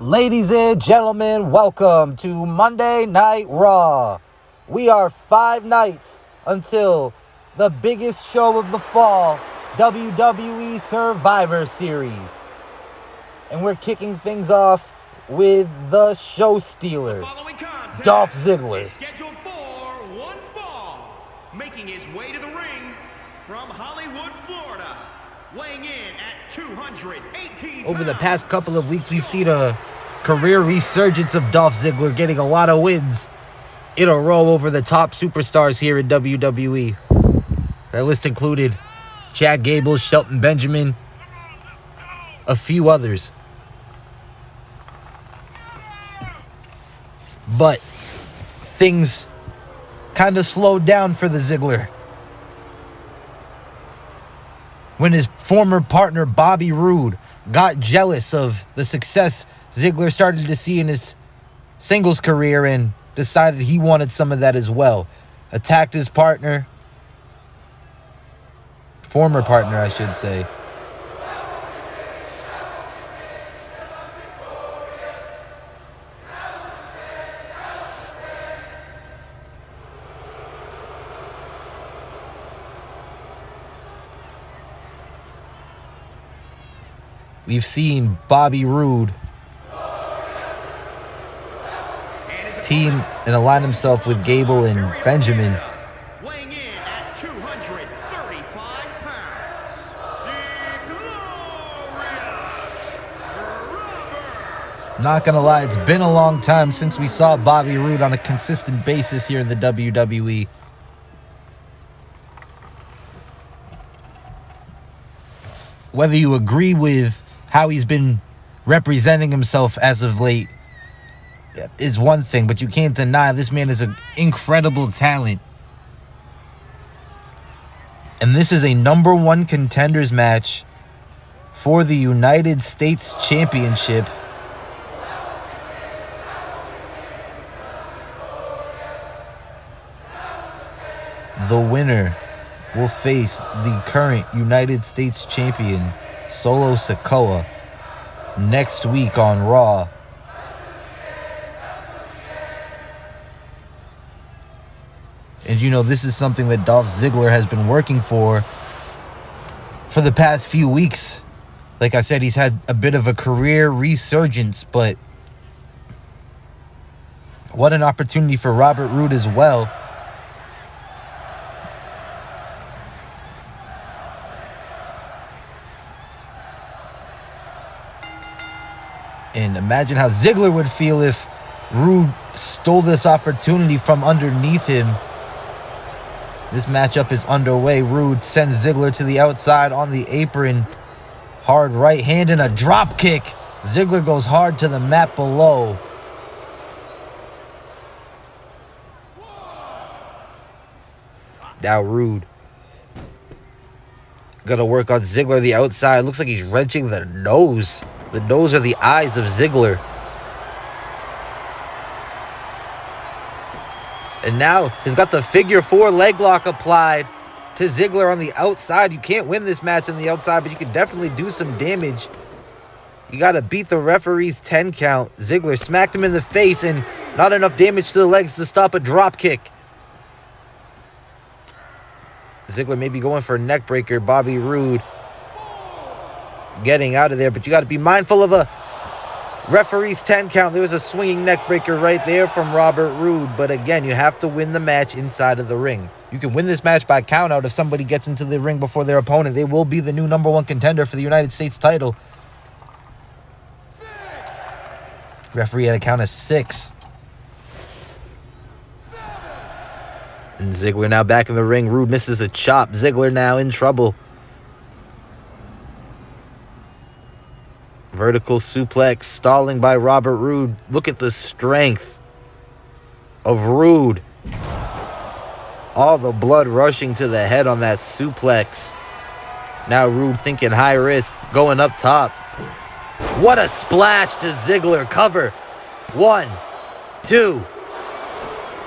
Ladies and gentlemen, welcome to Monday Night Raw. We are 5 nights until the biggest show of the fall, WWE Survivor Series. And we're kicking things off with the show stealer, Dolph Ziggler. Scheduled for one fall, making his way to the ring from Hollywood, Florida, weighing in at 218 Over the past couple of weeks, we've seen a career resurgence of Dolph Ziggler, getting a lot of wins in a row over the top superstars here in WWE. That list included Chad Gable, Shelton Benjamin, a few others. But things kind of slowed down for the Ziggler when his former partner Bobby Roode got jealous of the success Ziggler started to see in his singles career and decided he wanted some of that as well. Attacked his partner, former partner, I should say. We've seen Bobby Roode team and align himself with Gable and Benjamin. Weighing in at 235 pounds, Not gonna lie, it's been a long time since we saw Bobby Roode on a consistent basis here in the WWE. Whether you agree with how he's been representing himself as of late is one thing, but you can't deny this man is an incredible talent. And this is a number one contenders match for the United States Championship. The winner will face the current United States Champion, Solo Sikoa, next week on Raw. And you know, this is something that Dolph Ziggler has been working for the past few weeks. Like I said, he's had a bit of a career resurgence, but what an opportunity for Robert Roode as well. And imagine how Ziggler would feel if Roode stole this opportunity from underneath him. This matchup is underway. Roode sends Ziggler to the outside on the apron. Hard right hand and a drop kick. Ziggler goes hard to the mat below. Now Roode gonna work on Ziggler the outside. Looks like he's wrenching the nose. The nose are the eyes of Ziggler. And now he's got the figure 4 leg lock applied to Ziggler on the outside. You can't win this match on the outside, but you can definitely do some damage. You got to beat the referee's 10 count. Ziggler smacked him in the face and not enough damage to the legs to stop a drop kick. Ziggler may be going for a neck breaker. Bobby Roode getting out of there, but you got to be mindful of a referee's 10 count. There was a swinging neck breaker right there from Robert Roode, but again, you have to win the match inside of the ring. You can win this match by count out if somebody gets into the ring before their opponent. They will be the new number one contender for the United States title. 6. Referee had a count of 6. 7. And Ziggler now back in the ring. Roode misses a chop. Ziggler now in trouble. Vertical suplex, stalling by Robert Roode. Look at the strength of Roode. All the blood rushing to the head on that suplex. Now Roode thinking high risk, going up top. What a splash to Ziggler. Cover. 1, 2.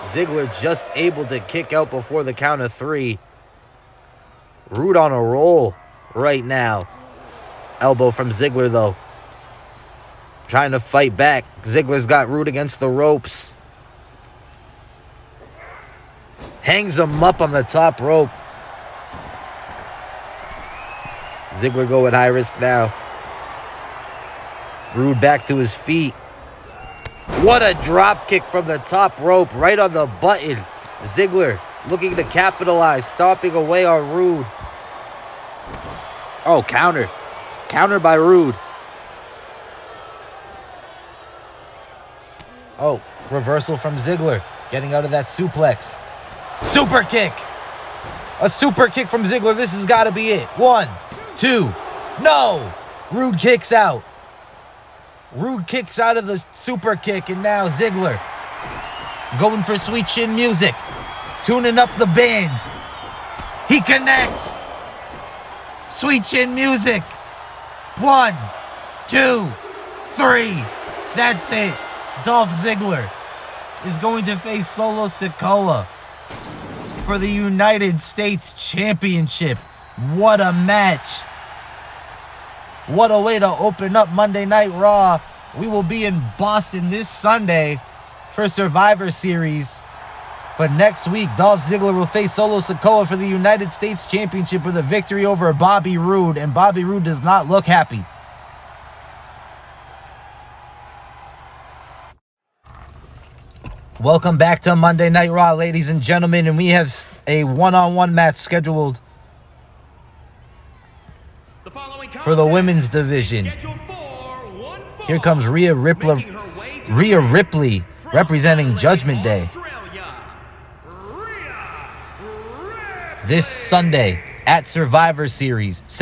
Ziggler just able to kick out before the count of 3. Roode on a roll right now. Elbow from Ziggler though. trying to fight back. Ziggler's got Rude against the ropes. Hangs him up on the top rope. Ziggler go at high risk now. Rude back to his feet. What a drop kick from the top rope, right on the button. Ziggler looking to capitalize, stomping away on Rude. Oh, counter. Counter by Rude. Oh, reversal from Ziggler. Getting out of that suplex. Super kick. A super kick from Ziggler. This has got to be it. 1, 2. No. Rude kicks out. Rude kicks out of the super kick. And now Ziggler going for sweet chin music. Tuning up the band. He connects. Sweet chin music. 1, 2, 3. That's it. Dolph Ziggler is going to face Solo Sikoa for the United States Championship. What a match. What a way to open up Monday Night Raw. We will be in Boston this Sunday for Survivor Series. But next week, Dolph Ziggler will face Solo Sikoa for the United States Championship with a victory over Bobby Roode. And Bobby Roode does not look happy. Welcome back to Monday Night Raw, ladies and gentlemen. And we have a one-on-one match scheduled for the women's division. Here comes Rhea Ripley representing Judgment Day. This Sunday at Survivor Series. This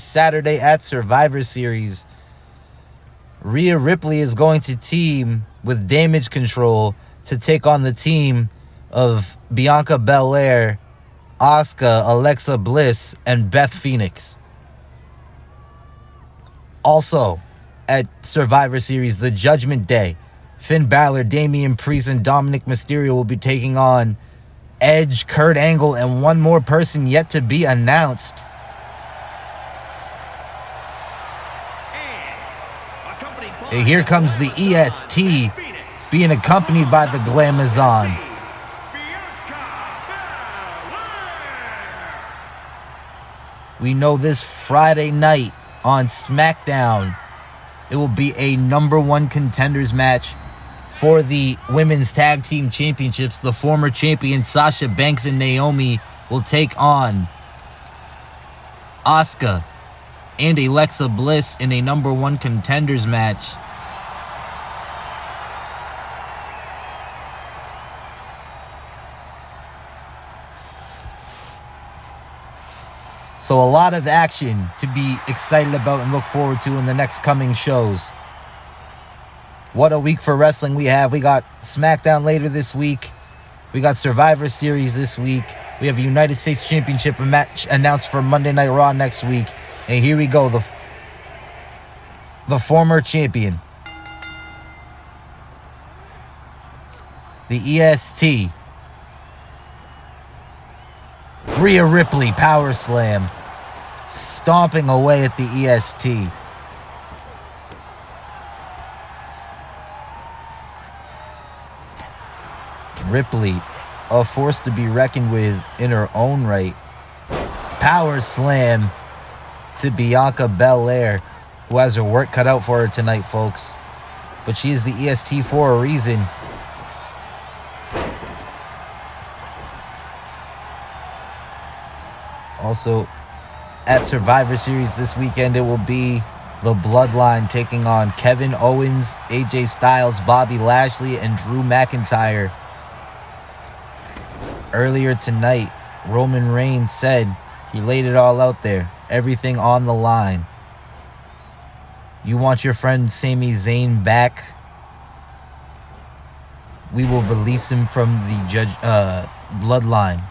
Saturday at Survivor Series. Rhea Ripley is going to team with Damage Control to take on the team of Bianca Belair, Asuka, Alexa Bliss, and Beth Phoenix. Also, at Survivor Series, the Judgment Day, Finn Balor, Damian Priest, and Dominic Mysterio will be taking on Edge, Kurt Angle, and one more person yet to be announced. And here comes the EST being accompanied by the Glamazon. We know this Friday night on SmackDown, it will be a #1 contenders match for the Women's Tag Team Championships. The former champions Sasha Banks and Naomi will take on Asuka and Alexa Bliss in a #1 contenders match. So a lot of action to be excited about and look forward to in the next coming shows. What a week for wrestling we have. We got SmackDown later this week. We got Survivor Series this week. We have a United States Championship match announced for Monday Night Raw next week. And here we go, the former champion, the EST, Rhea Ripley, power slam, stomping away at the EST. Ripley, a force to be reckoned with in her own right. Power slam to Bianca Belair, who has her work cut out for her tonight, folks. But she is the EST for a reason. Also, at Survivor Series this weekend, it will be the Bloodline taking on Kevin Owens, AJ Styles, Bobby Lashley, and Drew McIntyre. Earlier tonight, Roman Reigns said he laid it all out there. Everything on the line. You want your friend Sami Zayn back? We will release him from the Bloodline.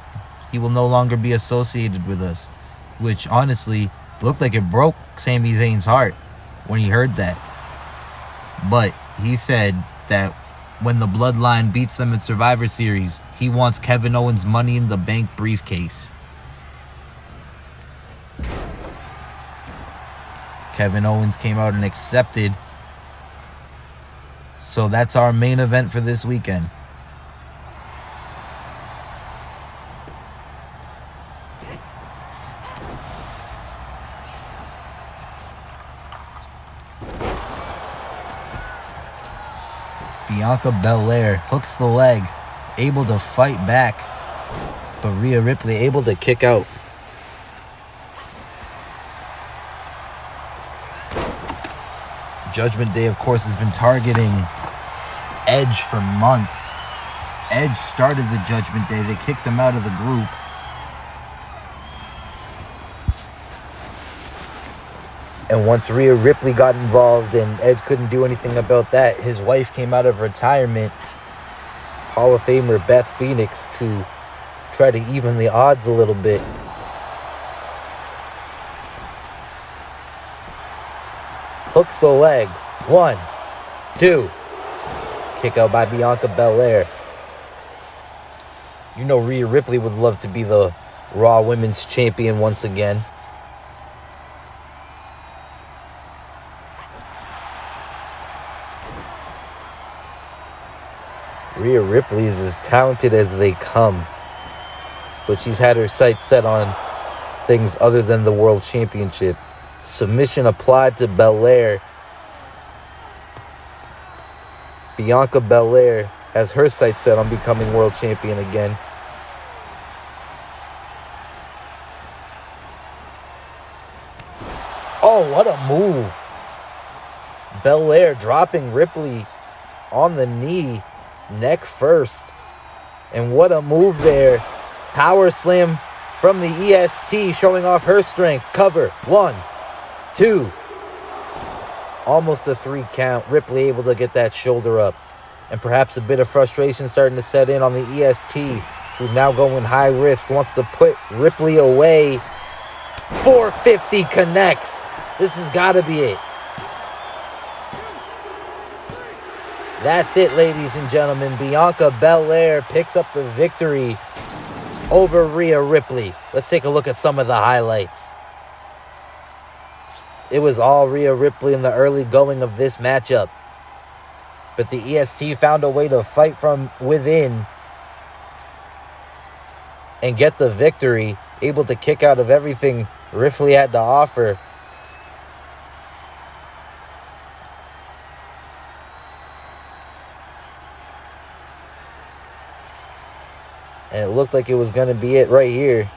He will no longer be associated with us. Which, honestly, looked like it broke Sami Zayn's heart when he heard that. But he said that when the Bloodline beats them in Survivor Series, he wants Kevin Owens' Money in the Bank briefcase. Kevin Owens came out and accepted. So that's our main event for this weekend. Bianca Belair hooks the leg, able to fight back, but Rhea Ripley able to kick out. Judgment Day, of course, has been targeting Edge for months. Edge started the Judgment Day. They kicked him out of the group. And once Rhea Ripley got involved and Edge couldn't do anything about that, his wife came out of retirement, Hall of Famer Beth Phoenix, to try to even the odds a little bit. Hooks the leg. 1, 2. Kick out by Bianca Belair. You know Rhea Ripley would love to be the Raw Women's Champion once again. Rhea Ripley is as talented as they come, but she's had her sights set on things other than the World Championship. Submission applied to Belair. Bianca Belair has her sights set on becoming World Champion again. Oh, what a move. Belair dropping Ripley on the knee. Neck first. And what a move there. Power slam from the EST, showing off her strength. Cover. 1, 2. Almost a 3 count. Ripley able to get that shoulder up. And perhaps a bit of frustration starting to set in on the EST, who's now going high risk, wants to put Ripley away. 450 connects. This has got to be it. That's it, ladies and gentlemen. Bianca Belair picks up the victory over Rhea Ripley. Let's take a look at some of the highlights. It was all Rhea Ripley in the early going of this matchup, but the EST found a way to fight from within and get the victory, able to kick out of everything Ripley had to offer. And it looked like it was going to be it right here.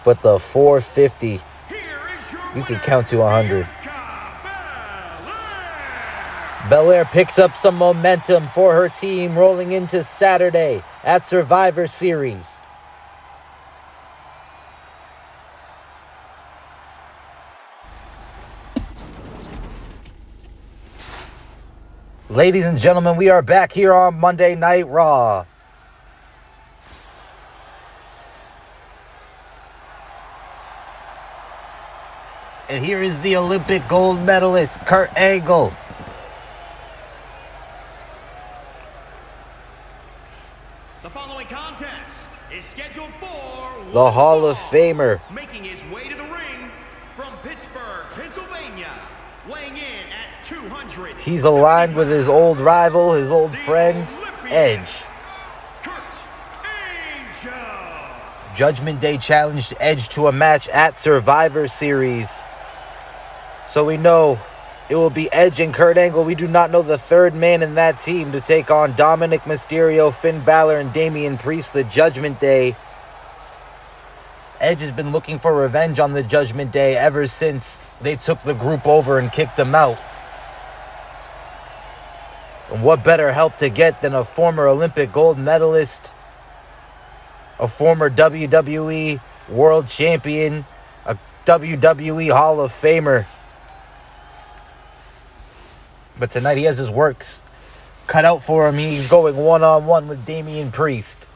But the 450, you could count to 100. Belair picks up some momentum for her team rolling into Saturday at Survivor Series. Ladies and gentlemen, we are back here on Monday Night Raw. And here is the Olympic gold medalist, Kurt Angle. The following contest is scheduled for the Hall of Famer, making his way to the ring from Pittsburgh, Pennsylvania, weighing in at 200. He's aligned with his old rival, his old friend, Edge. Kurt Angle. Judgment Day challenged Edge to a match at Survivor Series. So we know it will be Edge and Kurt Angle. We do not know the third man in that team to take on Dominic Mysterio, Finn Balor, and Damian Priest, the Judgment Day. Edge has been looking for revenge on the Judgment Day ever since they took the group over and kicked them out. And what better help to get than a former Olympic gold medalist, a former WWE World Champion, a WWE Hall of Famer. But tonight he has his works cut out for him. He's going one-on-one with Damian Priest.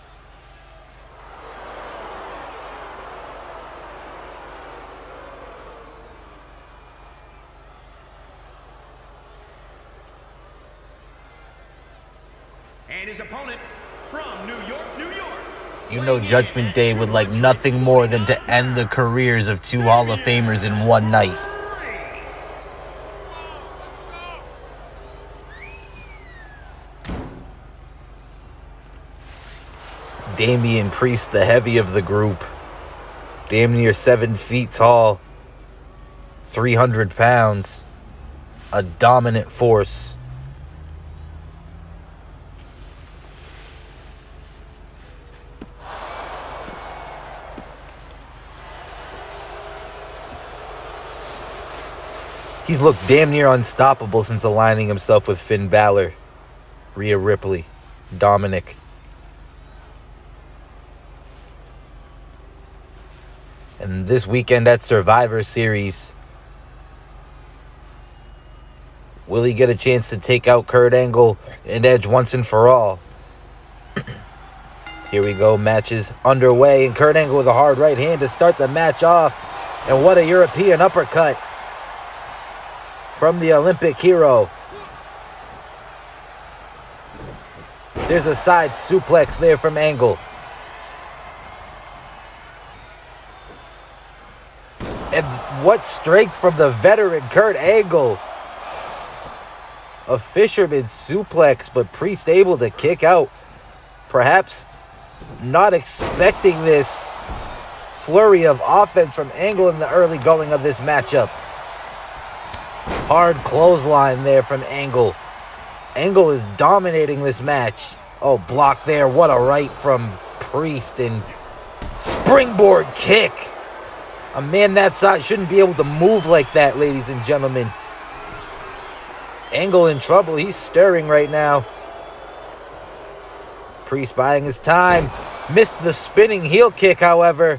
And his opponent from New York, New York. You know Judgment Day would like nothing more than to end the careers of two Hall of Famers in one night. Damian Priest, the heavy of the group. Damn near 7 feet tall. 300 pounds. A dominant force. He's looked damn near unstoppable since aligning himself with Finn Balor, Rhea Ripley, Dominic. And this weekend at Survivor Series, will he get a chance to take out Kurt Angle and Edge once and for all? Here we go, matches underway, and Kurt Angle with a hard right hand to start the match off. And what a European uppercut from the Olympic hero. There's a side suplex there from Angle. And what strength from the veteran Kurt Angle. A fisherman suplex, but Priest able to kick out. Perhaps not expecting this flurry of offense from Angle in the early going of this matchup. Hard clothesline there from Angle. Angle is dominating this match. Oh, block there. What a right from Priest. And springboard kick. A man that size shouldn't be able to move like that, ladies and gentlemen. Angle in trouble. He's stirring right now. Priest buying his time. Missed the spinning heel kick, however.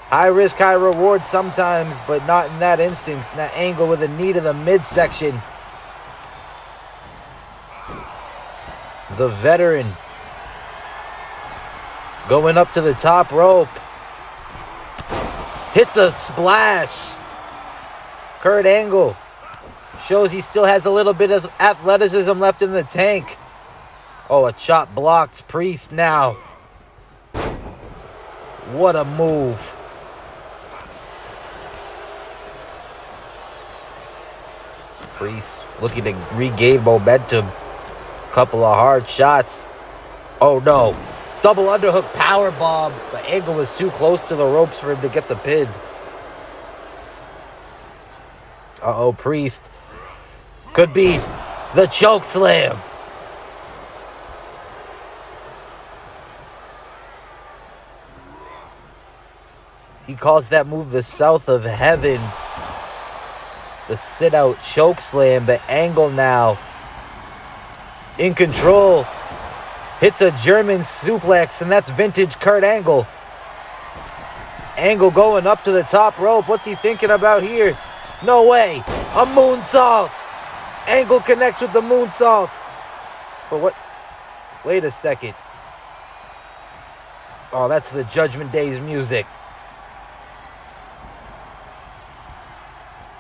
High risk, high reward sometimes, but not in that instance. That Angle with a knee to the midsection. The veteran going up to the top rope. Hits a splash. Kurt Angle shows he still has a little bit of athleticism left in the tank. Oh, a chop blocked. Priest now. What a move. Priest looking to regain momentum. Couple of hard shots. Oh no. Double underhook power bomb. But Angle was too close to the ropes for him to get the pin. Uh-oh, Priest. Could be the choke slam. He calls that move the South of Heaven. The sit-out choke slam, but Angle now in control. Hits a German suplex, and that's vintage Kurt Angle. Angle going up to the top rope. What's he thinking about here? No way. A moonsault. Angle connects with the moonsault. But what? Wait a second. Oh, that's the Judgment Day's music.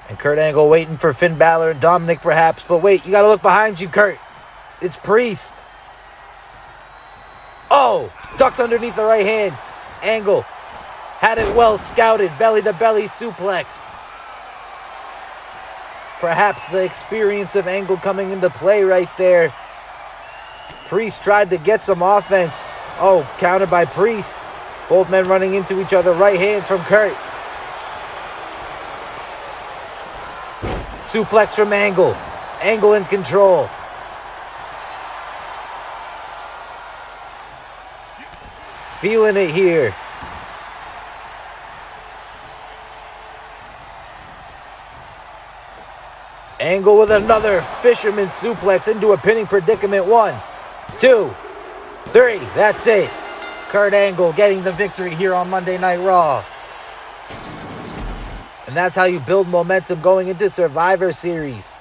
And Kurt Angle waiting for Finn Balor and Dominic perhaps. But wait, you got to look behind you, Kurt. It's Priest. Oh, ducks underneath the right hand. Angle had it well scouted. Belly to belly suplex. Perhaps the experience of Angle coming into play right there. Priest tried to get some offense. Oh, countered by Priest. Both men running into each other. Right hands from Kurt. Suplex from Angle. Angle in control. Feeling it here. Angle with another fisherman suplex into a pinning predicament. 1, 2, 3. That's it. Kurt Angle getting the victory here on Monday Night Raw. And that's how you build momentum going into Survivor Series.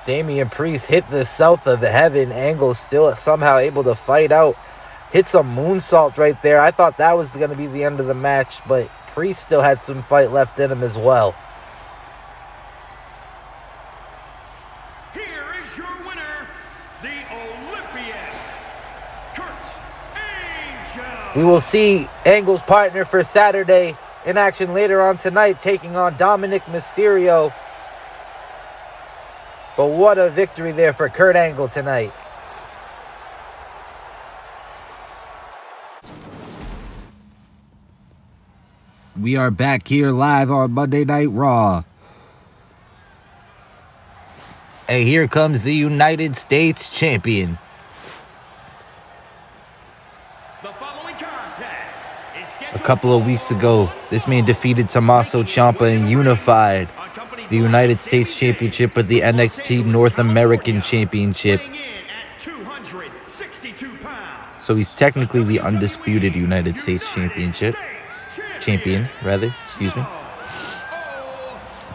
Damian Priest hit the South of Heaven. Angle still somehow able to fight out. Hit some moonsault right there. I thought that was going to be the end of the match, but Priest still had some fight left in him as well. Here is your winner, the Olympian, Kurt Angle. We will see Angle's partner for Saturday in action later on tonight, taking on Dominic Mysterio. But what a victory there for Kurt Angle tonight. We are back here live on Monday Night Raw. And here comes the United States Champion. The following contest is scheduled A couple of weeks ago, this man defeated Tommaso Ciampa and unified the United States Championship with the NXT North American Championship. weighing in at 262 pounds. So he's technically the undisputed United States Champion, excuse me.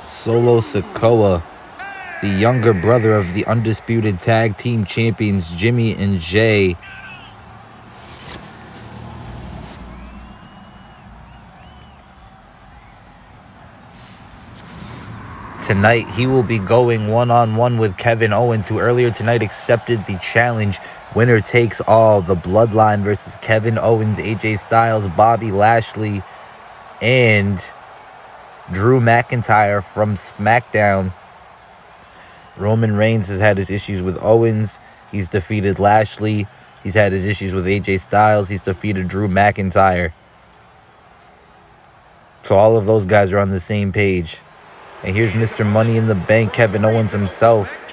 Solo Sikoa, the younger brother of the undisputed tag team champions Jimmy and Jay. Tonight, he will be going one-on-one with Kevin Owens, who earlier tonight accepted the challenge. Winner takes all. The Bloodline versus Kevin Owens, AJ Styles, Bobby Lashley, and Drew McIntyre from SmackDown. Roman Reigns has had his issues with Owens. He's defeated Lashley. He's had his issues with AJ Styles. He's defeated Drew McIntyre. So all of those guys are on the same page. And here's Mr. Money in the Bank, Kevin Owens himself,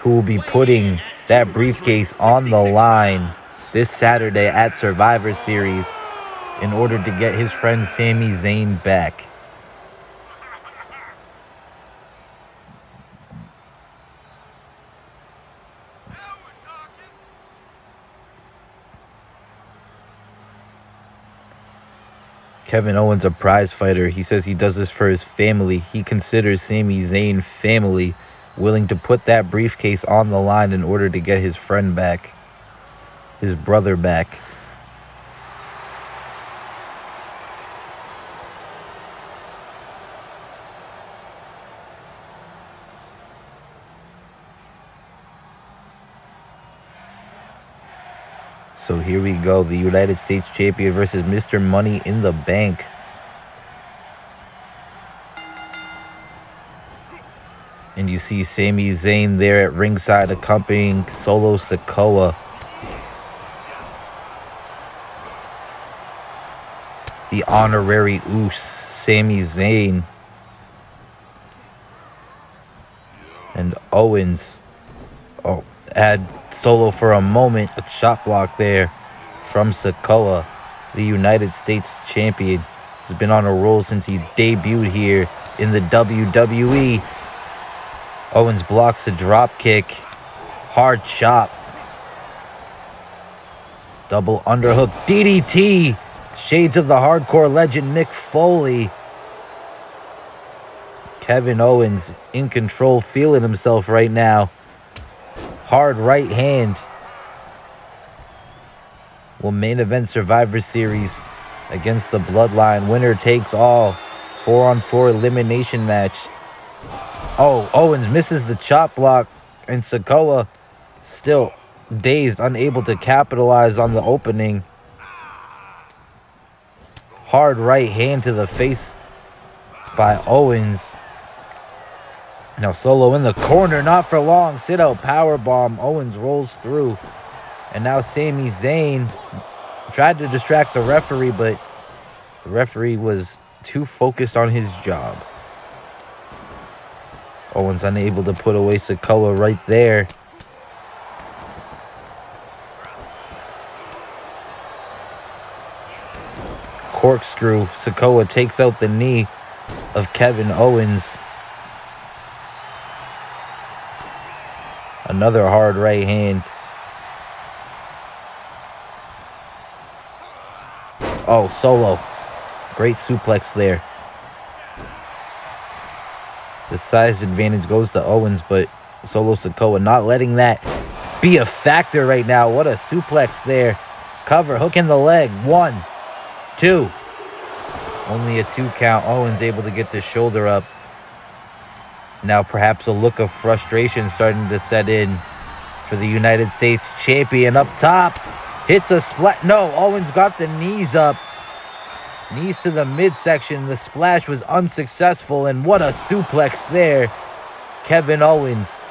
who will be putting that briefcase on the line this Saturday at Survivor Series in order to get his friend Sami Zayn back. Kevin Owens, a prize fighter. He says he does this for his family. He considers Sami Zayn family, willing to put that briefcase on the line in order to get his friend back, his brother back. So here we go, the United States Champion versus Mr. Money in the Bank. And you see Sami Zayn there at ringside accompanying Solo Sikoa. The honorary Uce, Sami Zayn. And Owens. Oh, had Solo for a moment. A chop block there from Sikoa, the United States Champion. He's been on a roll since he debuted here in the WWE. Owens blocks a drop kick. Hard chop. Double underhook. DDT. Shades of the hardcore legend Mick Foley. Kevin Owens in control, feeling himself right now. Hard right hand. Will main event Survivor Series against the Bloodline. Winner takes all. 4-on-4 elimination match. Oh, Owens misses the chop block, and Sikoa still dazed, unable to capitalize on the opening. Hard right hand to the face by Owens. Now Solo in the corner, not for long. Sit out powerbomb. Owens rolls through. And now Sami Zayn tried to distract the referee, but the referee was too focused on his job. Owens unable to put away Sikoa right there. Corkscrew. Sikoa takes out the knee of Kevin Owens. Another hard right hand. Oh, Solo. Great suplex there. The size advantage goes to Owens, but Solo Sikoa not letting that be a factor right now. What a suplex there. Cover, hook in the leg. 1, 2. Only a 2 count. Owens able to get the shoulder up. Now perhaps a look of frustration starting to set in for the United States Champion. Up top. Hits a splat. No, Owens got the knees up. Knees to the midsection. The splash was unsuccessful, and what a suplex there. Kevin Owens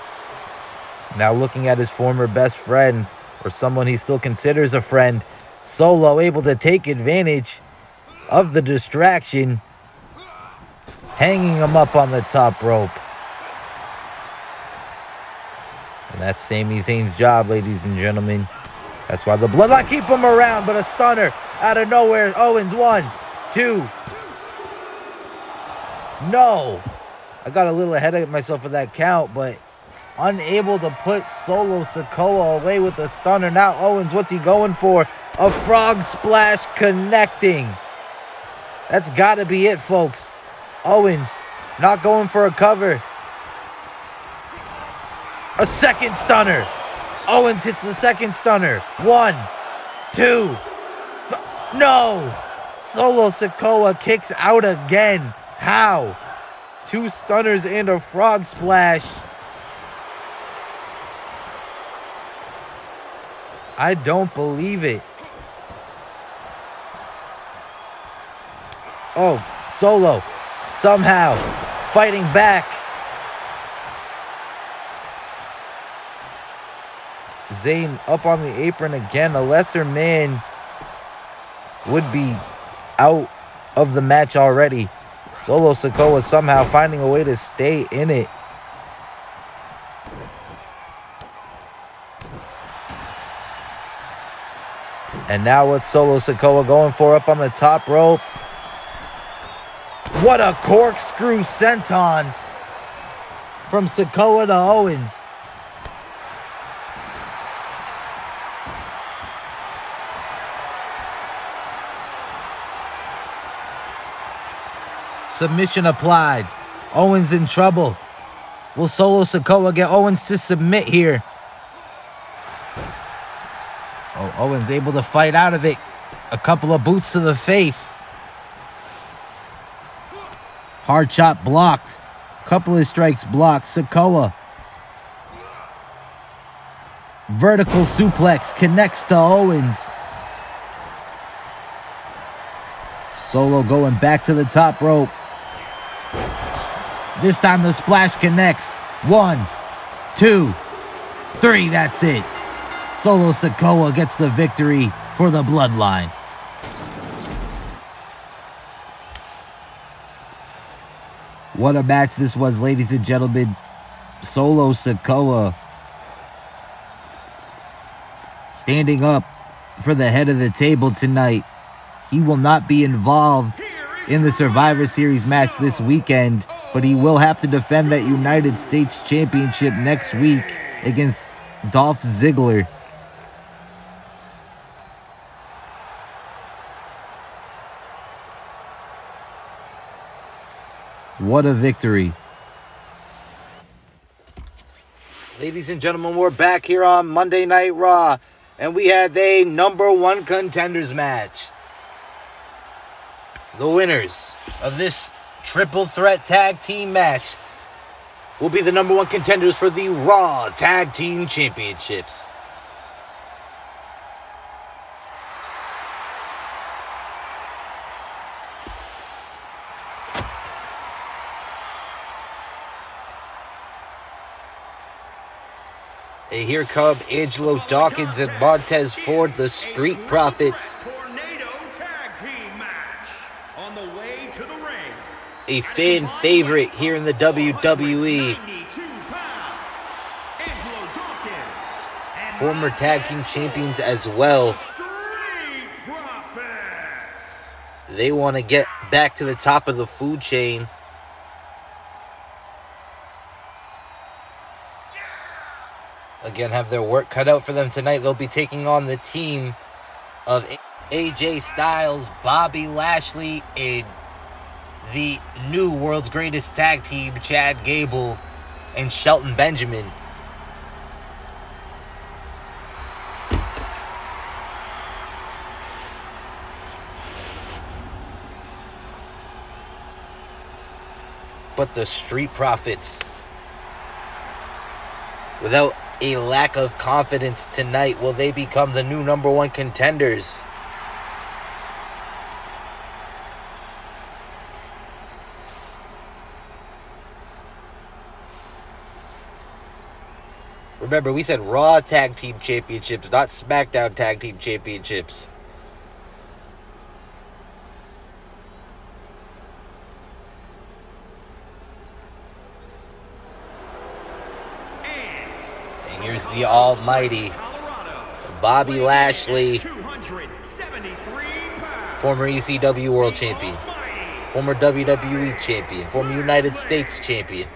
Now looking at his former best friend, or someone he still considers a friend, Solo able to take advantage of the distraction, hanging him up on the top rope. And that's Sami Zayn's job, ladies and gentlemen. That's why the Bloodline keep him around, but a stunner out of nowhere. Owens, 1, 2. No. I got a little ahead of myself for that count, but unable to put Solo Sikoa away with a stunner. Now Owens, what's he going for? A frog splash connecting. That's got to be it, folks. Owens not going for a cover. A second stunner. Owens hits the second stunner. 1, 2. No. Solo Sikoa kicks out again. How? 2 stunners and a frog splash. I don't believe it. Oh, Solo somehow fighting back. Zayn up on the apron again. A lesser man would be out of the match already. Solo Sikoa somehow finding a way to stay in it. And now what's Solo Sikoa going for up on the top rope? What a corkscrew senton from Sikoa to Owens. Submission applied. Owens in trouble. Will Solo Sikoa get Owens to submit here? Oh, Owens able to fight out of it. A couple of boots to the face. Hard shot blocked. Couple of strikes blocked. Sikoa. Vertical suplex connects to Owens. Solo going back to the top rope. This time the splash connects. 1, 2, 3. That's it. Solo Sikoa gets the victory for the Bloodline. What a match this was, ladies and gentlemen. Solo Sikoa standing up for the head of the table tonight. He will not be involved in the Survivor Series match this weekend, but he will have to defend that United States Championship next week against Dolph Ziggler. What a victory. Ladies and gentlemen, we're back here on Monday Night Raw, and we had a #1 contenders match. The winners of this triple threat tag team match will be the #1 contenders for the Raw Tag Team Championships. And here come Angelo Dawkins and Montez Ford, the Street Profits. A fan favorite here in the WWE. Former tag team champions as well. They want to get back to the top of the food chain. Again, have their work cut out for them tonight. They'll be taking on the team of AJ Styles, Bobby Lashley, and the new world's greatest tag team, Chad Gable and Shelton Benjamin. But the Street Profits, without a lack of confidence tonight, will they become the new #1 contenders? Remember, we said Raw Tag Team Championships, not SmackDown Tag Team Championships. And here's the almighty Bobby Lashley, former ECW World Champion, former WWE Champion, former United States Champion.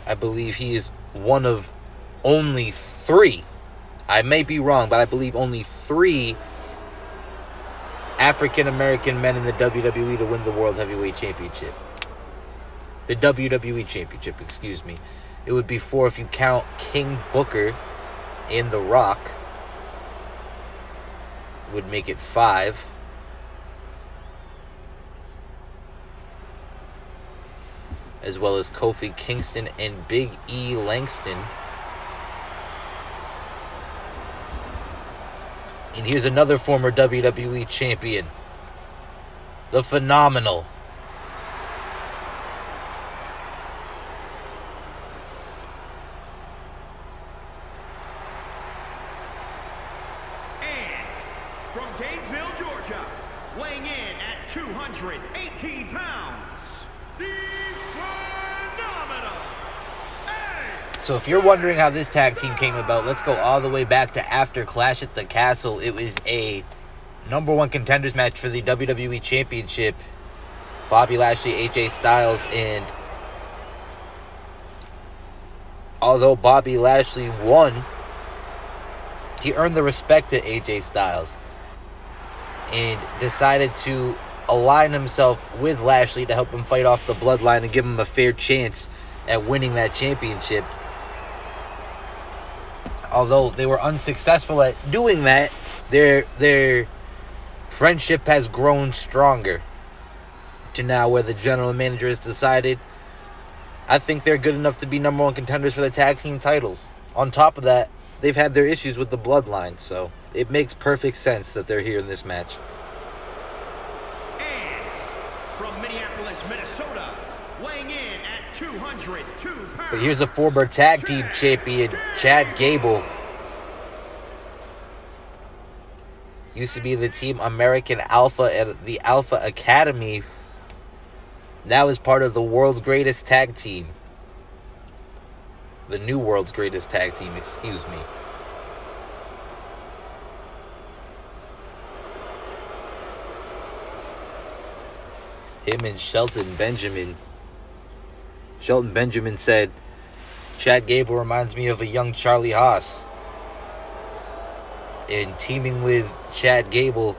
I believe he is one of only 3. I may be wrong, but I believe only 3 African-American men in the WWE to win the World Heavyweight Championship. The WWE Championship, excuse me. It would be 4 if you count King Booker and The Rock. It would make it 5. As well as Kofi Kingston and Big E Langston. And here's another former WWE champion, the Phenomenal And from Gainesville, Georgia, weighing in at 218 pounds, the Phenomenal. So if you're wondering how this tag team came about, let's go all the way back to after Clash at the Castle. It was a #1 contenders match for the WWE Championship. Bobby Lashley, AJ Styles, and although Bobby Lashley won, he earned the respect of AJ Styles and decided to align himself with Lashley to help him fight off the bloodline and give him a fair chance at winning that championship. Although they were unsuccessful at doing that, their friendship has grown stronger to now where the general manager has decided, I think they're good enough to be #1 contenders for the tag team titles. On top of that, they've had their issues with the bloodline, so it makes perfect sense that they're here in this match. And from Minneapolis, Minnesota, weighing in at 202 pounds. But here's a former tag team champion, Chad Gable. Used to be the Team American Alpha and the Alpha Academy. Now is part of the world's greatest tag team. The new world's greatest tag team, excuse me. Him and Shelton Benjamin. Shelton Benjamin said, Chad Gable reminds me of a young Charlie Haas. And teaming with Chad Gable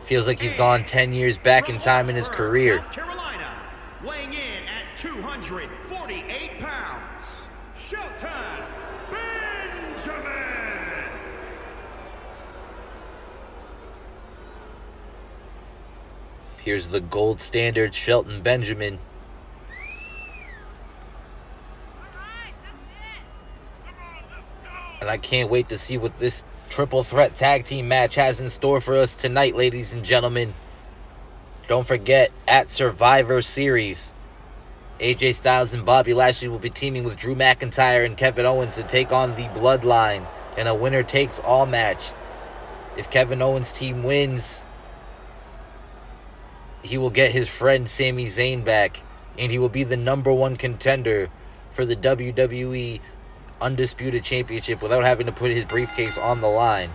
feels like he's gone 10 years back in time in his career. South Carolina, weighing in at 248 pounds, Shelton Benjamin. Here's the gold standard Shelton Benjamin. And I can't wait to see what this triple threat tag team match has in store for us tonight, ladies and gentlemen. Don't forget, at Survivor Series, AJ Styles and Bobby Lashley will be teaming with Drew McIntyre and Kevin Owens to take on the Bloodline in a winner-takes-all match. If Kevin Owens' team wins, he will get his friend Sami Zayn back, and he will be the #1 contender for the WWE Undisputed Championship without having to put his briefcase on the line.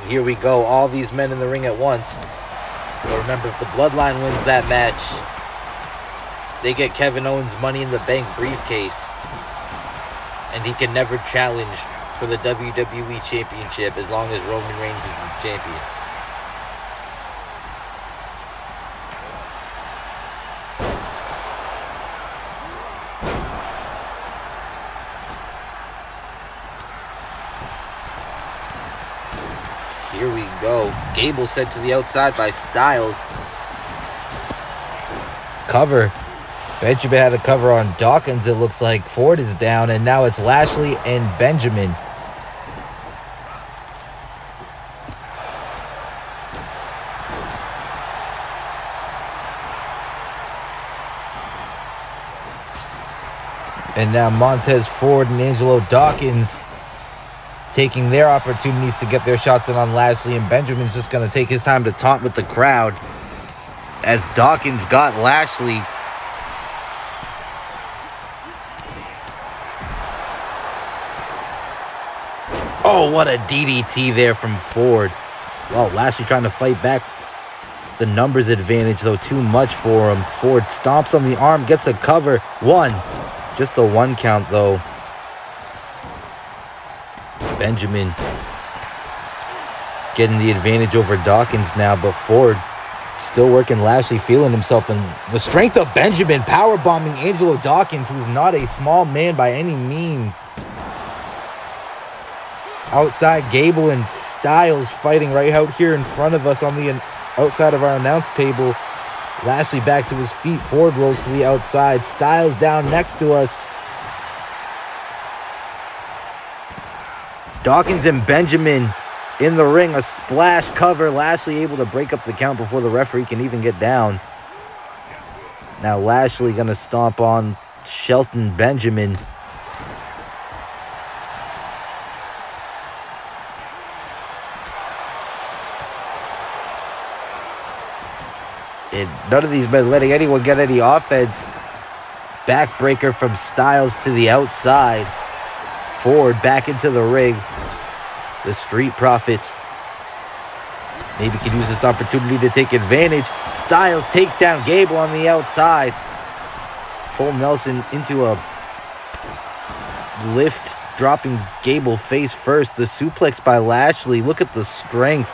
And here we go, all these men in the ring at once. But remember, if the Bloodline wins that match, they get Kevin Owens' Money in the Bank briefcase, and he can never challenge for the WWE Championship as long as Roman Reigns is the champion. Here we go. Gable sent to the outside by Styles. Cover. Benjamin had a cover on Dawkins, it looks like. Ford is down, and now it's Lashley and Benjamin. And now Montez Ford and Angelo Dawkins taking their opportunities to get their shots in on Lashley, and Benjamin's just going to take his time to taunt with the crowd as Dawkins got Lashley. Oh, what a DDT there from Ford. Well, Lashley trying to fight back. The numbers advantage, though, too much for him. Ford stomps on the arm, gets a cover. One. Just a 1 count, though. Benjamin getting the advantage over Dawkins now, but Ford still working Lashley, feeling himself. And the strength of Benjamin powerbombing Angelo Dawkins, who's not a small man by any means. Outside, Gable and Styles fighting right out here in front of us on the outside of our announce table. Lashley back to his feet. Ford rolls to the outside. Styles down next to us. Dawkins and Benjamin in the ring. A splash cover. Lashley able to break up the count before the referee can even get down. Now Lashley going to stomp on Shelton Benjamin. None of these men letting anyone get any offense. Backbreaker from Styles to the outside. Ford back into the ring. The Street Profits maybe can use this opportunity to take advantage. Styles takes down Gable on the outside. Full Nelson into a lift, dropping Gable face first. The suplex by Lashley. Look at the strength.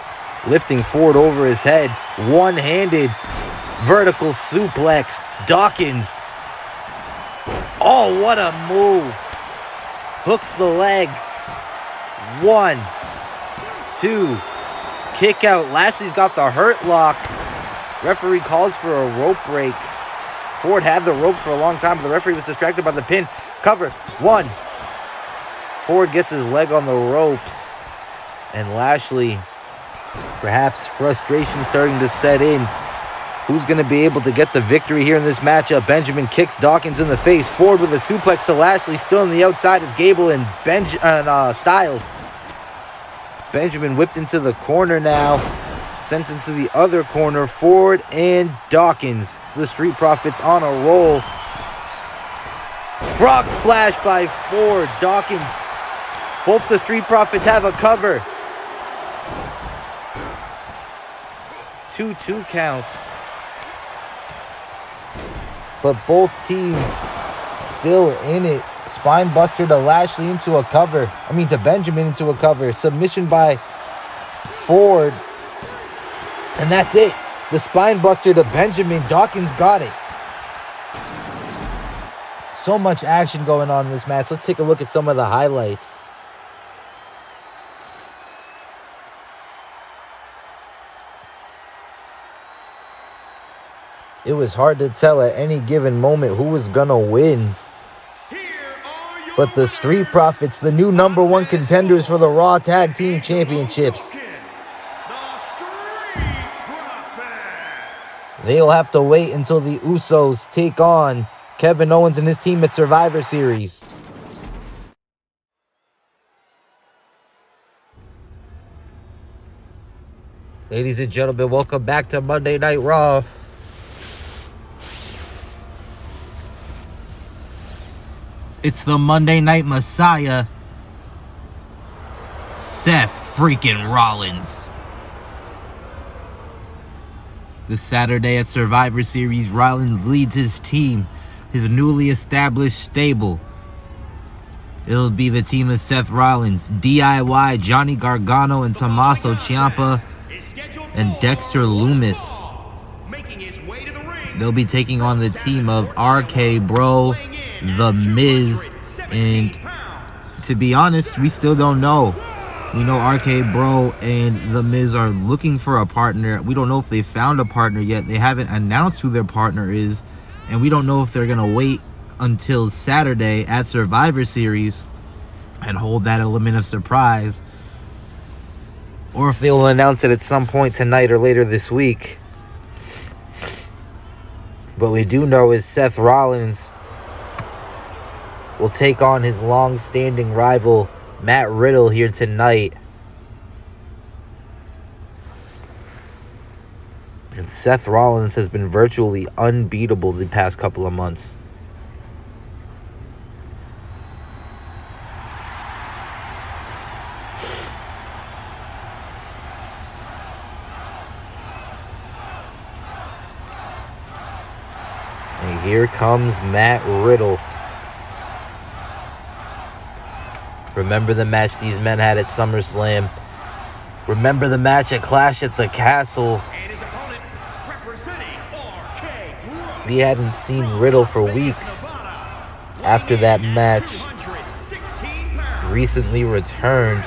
Lifting Ford over his head. One-handed vertical suplex. Dawkins. Oh, what a move. Hooks the leg. 1, 2. Kick out. Lashley's got the hurt lock. Referee calls for a rope break. Ford had the ropes for a long time, but the referee was distracted by the pin. Cover. 1. Ford gets his leg on the ropes. And Lashley, perhaps frustration starting to set in. Who's going to be able to get the victory here in this matchup? Benjamin kicks Dawkins in the face. Ford with a suplex to Lashley. Still on the outside is Gable and Styles. Benjamin whipped into the corner now. Sent into the other corner. Ford and Dawkins. The Street Profits on a roll. Frog splash by Ford. Dawkins. Both the Street Profits have a cover. 2 counts. But both teams still in it. Spine buster to Lashley into a cover. To Benjamin into a cover. Submission by Ford. And that's it. The spine buster to Benjamin. Dawkins got it. So much action going on in this match. Let's take a look at some of the highlights. It was hard to tell at any given moment who was gonna win. But the Street Profits, the new #1 contenders for the Raw Tag Team Championships. They'll have to wait until the Usos take on Kevin Owens and his team at Survivor Series. Ladies and gentlemen, welcome back to Monday Night Raw. It's the Monday Night Messiah, Seth freaking Rollins. This Saturday at Survivor Series, Rollins leads his team, his newly established stable. It'll be the team of Seth Rollins, DIY, Johnny Gargano, and Tommaso Ciampa, and Dexter Lumis. They'll be taking on the team of RK Bro, The Miz, and to be honest, we still don't know We know RK Bro and The Miz are looking for a partner. We don't know if they found a partner yet. They haven't announced who their partner is. And we don't know if they're going to wait until Saturday at Survivor Series and hold that element of surprise, or if they will announce it at some point tonight or later this week. What we do know is Seth Rollins will take on his long-standing rival Matt Riddle here tonight. And Seth Rollins has been virtually unbeatable the past couple of months. And here comes Matt Riddle. Remember the match these men had at SummerSlam. Remember the match at Clash at the Castle. And his opponent, representing RK Bro, We hadn't seen Riddle for weeks after that match. 216 pounds. Recently returned.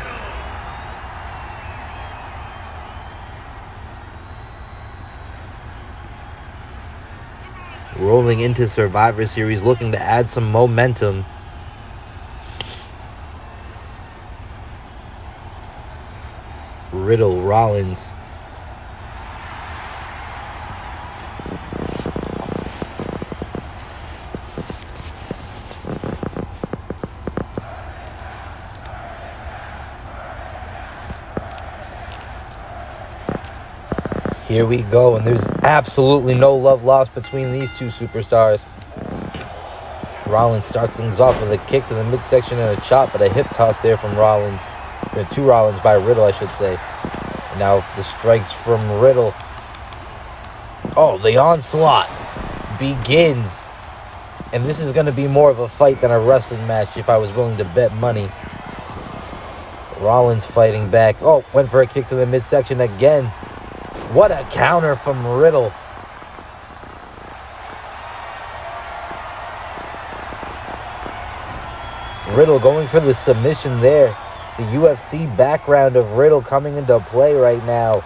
Rolling into Survivor Series, looking to add some momentum. Riddle, Rollins. Here we go, and there's absolutely no love lost between these two superstars. Rollins starts things off with a kick to the midsection and a chop, but a hip toss there from Rollins. To Rollins by Riddle, I should say. And now the strikes from Riddle. Oh, the onslaught begins. And this is going to be more of a fight than a wrestling match if I was willing to bet money. Rollins fighting back. Oh, went for a kick to the midsection again. What a counter from Riddle. Riddle going for the submission there. The UFC background of Riddle coming into play right now.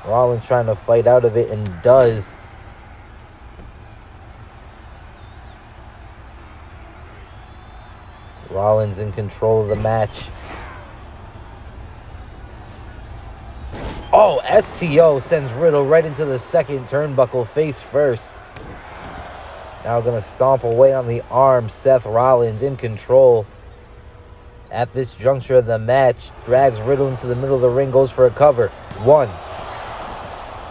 Rollins trying to fight out of it and does. Rollins in control of the match. Oh, STO sends Riddle right into the second turnbuckle face first. Now going to stomp away on the arm. Seth Rollins in control. At this juncture of the match, drags Riddle into the middle of the ring, goes for a cover. One.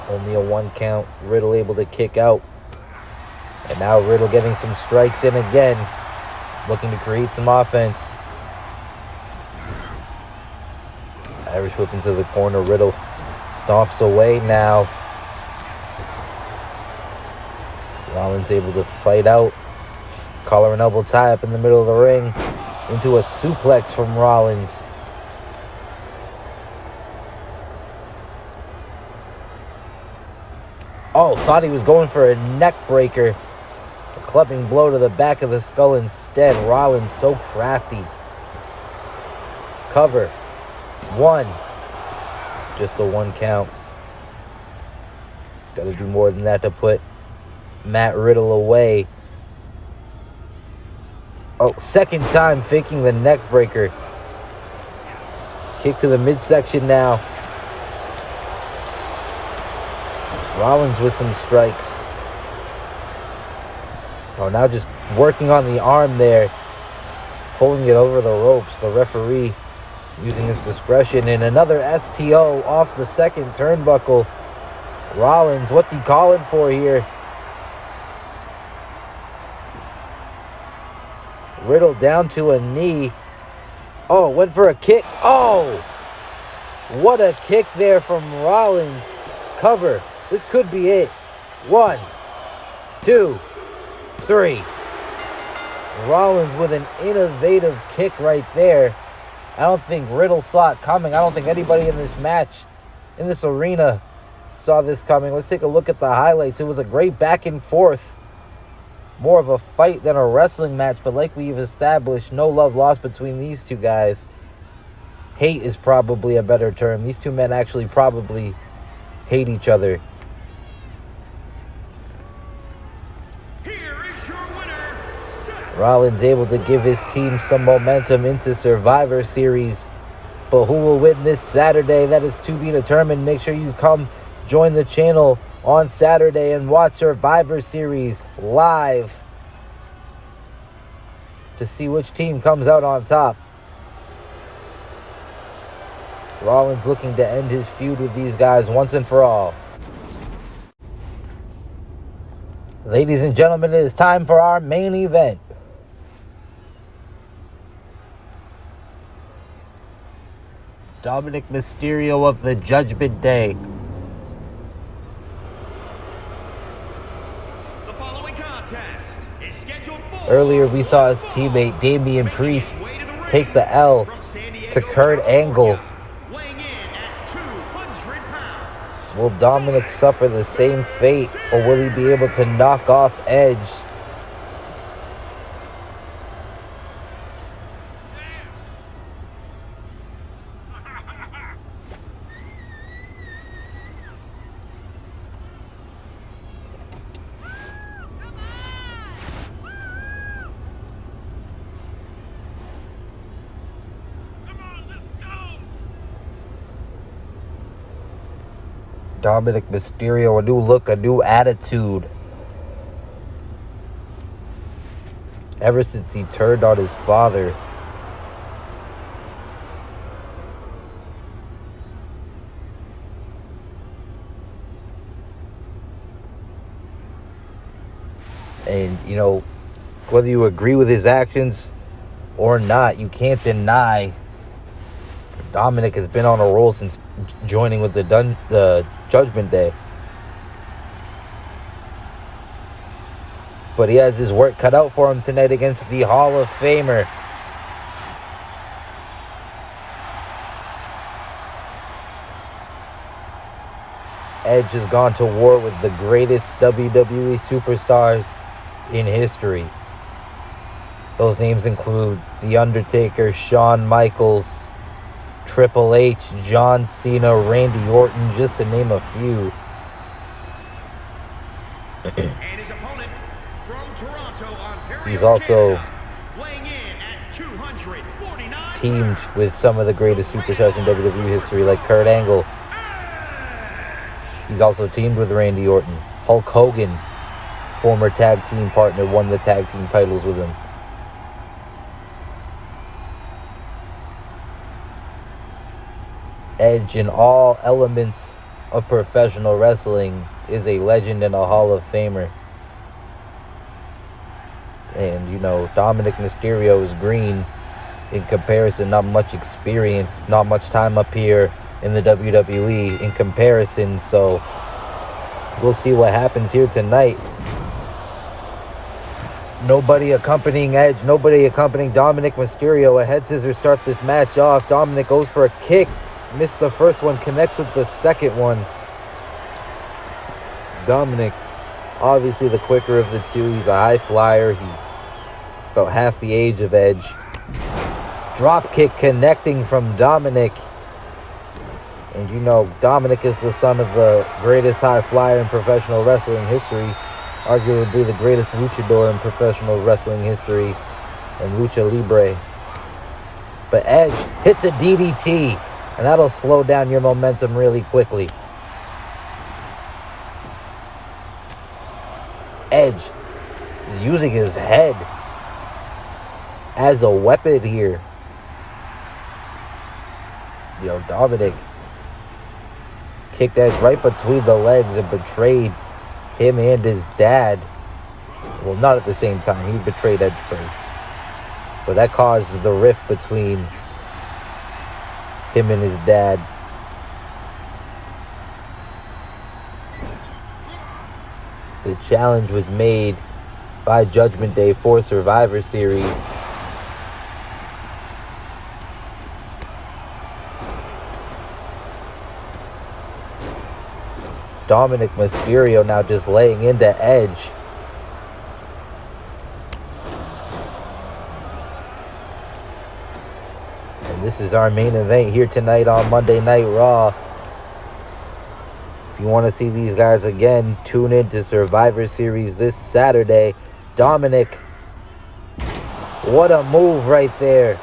Only a one count. Riddle able to kick out. And now Riddle getting some strikes in again. Looking to create some offense. Irish whip into the corner. Riddle stomps away now. Rollins able to fight out. Collar and elbow tie up in the middle of the ring. Into a suplex from Rollins. Oh, thought he was going for a neck breaker. A clubbing blow to the back of the skull instead. Rollins so crafty. Cover. One. Just a one count. Got to do more than that to put Matt Riddle away. Oh, second time faking the neck breaker. Kick to the midsection now. Rollins with some strikes. Oh, now just working on the arm there. Pulling it over the ropes. The referee using his discretion. And another STO off the second turnbuckle. Rollins, what's he calling for here? Riddle down to a knee. Oh, went for a kick. Oh! What a kick there from Rollins. Cover. This could be it. 1, 2, 3. Rollins with an innovative kick right there. I don't think Riddle saw it coming. I don't think anybody in this match, in this arena, saw this coming. Let's take a look at the highlights. It was a great back and forth. More of a fight than a wrestling match, but like we've established, no love lost between these two guys. hate is probably a better term. These two men actually probably hate each other. Here is your winner, Seth. Rollins able to give his team some momentum into Survivor Series. But who will win this Saturday? That is to be determined. Make sure you come join the channel on Saturday and watch Survivor Series live to see which team comes out on top. Rollins looking to end his feud with these guys once and for all. Ladies and gentlemen, it is time for our main event. Dominic Mysterio of the Judgment Day. The following contest is scheduled for Earlier we saw his teammate Damian Priest take the L to Kurt Angle. weighing in at 200 pounds. Will Dominic suffer the same fate, or will he be able to knock off Edge? Dominic Mysterio, a new look, a new attitude. Ever since he turned on his father. And, you know, whether you agree with his actions or not, you can't deny Dominic has been on a roll since joining with the Judgment Day. But he has his work cut out for him tonight against the Hall of Famer. Edge has gone to war with the greatest WWE superstars in history. Those names include The Undertaker, Shawn Michaels, Triple H, John Cena, Randy Orton, just to name a few. And his opponent from Toronto, Ontario, He's also Canada, weighing in at 249 teamed with some of the greatest superstars in WWE history, like Kurt Angle. He's also teamed with Randy Orton. Hulk Hogan, former tag team partner, won the tag team titles with him. Edge, in all elements of professional wrestling, is a legend and a Hall of Famer. And, you know, Dominic Mysterio is green in comparison, not much experience, not much time up here in the WWE in comparison. So we'll see what happens here tonight. Nobody accompanying Edge, nobody accompanying Dominic Mysterio. A head scissors start this match off. Dominic goes for a kick. Missed the first one, connects with the second one. Dominic, obviously the quicker of the two. He's a high flyer. He's about half the age of Edge. Drop kick connecting from Dominic. And you know, Dominic is the son of the greatest high flyer in professional wrestling history. Arguably the greatest luchador in professional wrestling history. And Lucha Libre. But Edge hits a DDT. And that'll slow down your momentum really quickly. Edge is using his head as a weapon here. You know, Dominic kicked Edge right between the legs and betrayed him and his dad. Well, not at the same time. He betrayed Edge first. But that caused the rift between him and his dad. The challenge was made by Judgment Day for Survivor Series. Dominic Mysterio now just laying into Edge. And This is our main event here tonight on Monday Night Raw. If you want to see these guys again, tune in to Survivor Series this Saturday. Dominic, what a move right there.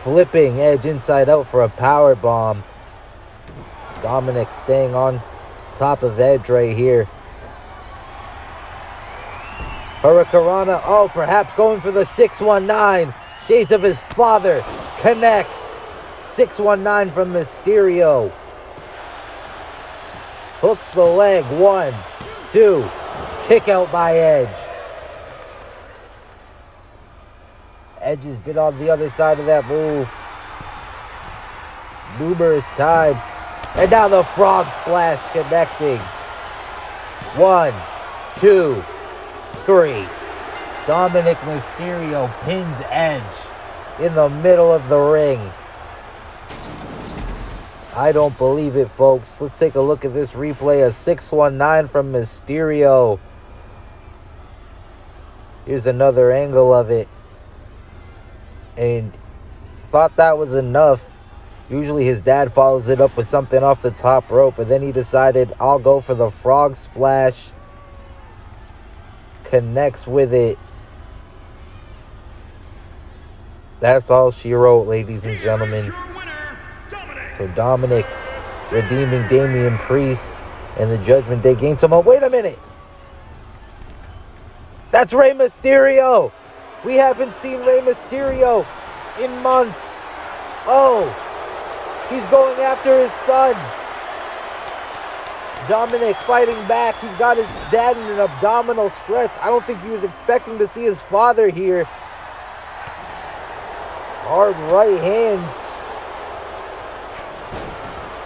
Flipping Edge inside out for a power bomb. Dominic staying on top of Edge right here. Hurricanrana, oh, perhaps going for the 619. Shades of his father. Connects. 619 from Mysterio. Hooks the leg. 1, 2. Kick out by Edge. Edge has been on the other side of that move numerous times. And now the frog splash connecting. 1, 2, 3. Dominic Mysterio pins Edge in the middle of the ring. I don't believe it, folks. Let's take a look at this replay. A 619 from Mysterio. Here's another angle of it. And thought that was enough. Usually his dad follows it up with something off the top rope, but then he decided, I'll go for the frog splash. Connects with it. That's all she wrote, ladies and gentlemen. So Dominic redeeming Damian Priest and the Judgment Day gained some. Wait a minute. That's Rey Mysterio. We haven't seen Rey Mysterio in months. Oh, he's going after his son. Dominic fighting back. He's got his dad in an abdominal stretch. I don't think he was expecting to see his father here. Hard right hands.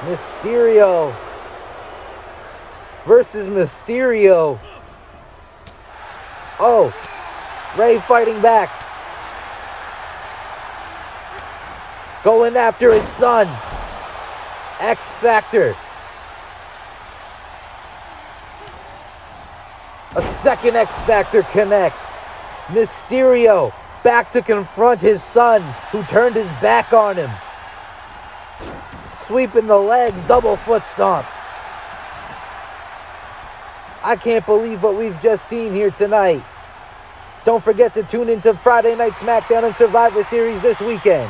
Mysterio versus Mysterio. Oh, Rey fighting back. Going after his son. X Factor. A second X Factor connects. Mysterio back to confront his son, who turned his back on him. Sweeping the legs, double foot stomp. I can't believe what we've just seen here tonight. Don't forget to tune into Friday Night SmackDown and Survivor Series this weekend.